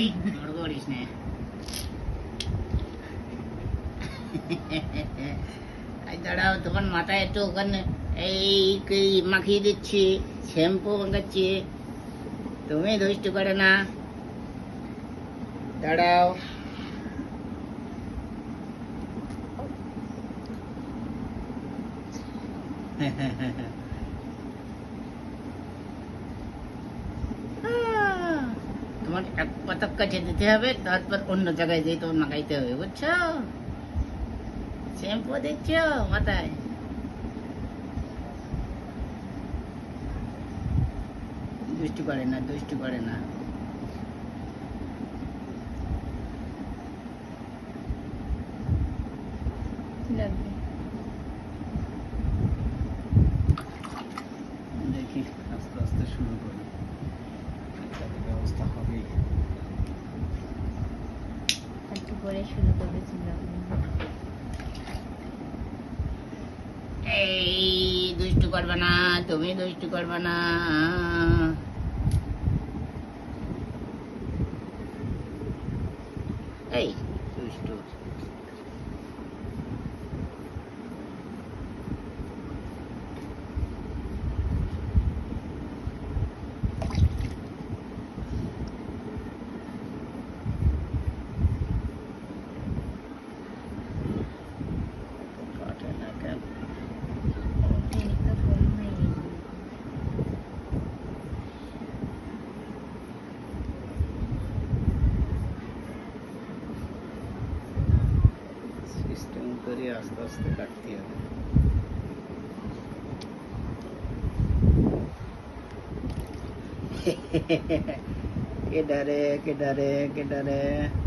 এই নড় করিস না। এই দাঁড়াও, তোমার মাথায় একটু ওখানে এই কি মাখিয়ে দিচ্ছি, শ্যাম্পু মাখাচ্ছি, তুমি দুষ্টু করে না। দাঁড়াও। তোমার এক পাতক কাছে দিতে হবে, তারপর অন্য জায়গায় দিয়ে তোমার মাখাইতে হবে, বুঝছো? শ্যাম্পু দিচ্ছ মাথায়। দুষ্টু করে না, দুষ্টু করে না। লাগবে দেখি আস্তে আস্তে শুরু করি, ব্যবস্থা হবেই। একটু পরে শুরু করবে চিন্তা ভাবনা। এই দুষ্টু করবে না, তুমি দুষ্টু করবে না। এই দুষ্টু। কাটে না কেন? একটা ফোন হয়ে গেছে। সিস্টেম করে আস্তে আস্তে কাটতে হবে। के डरे के डरे के डरे।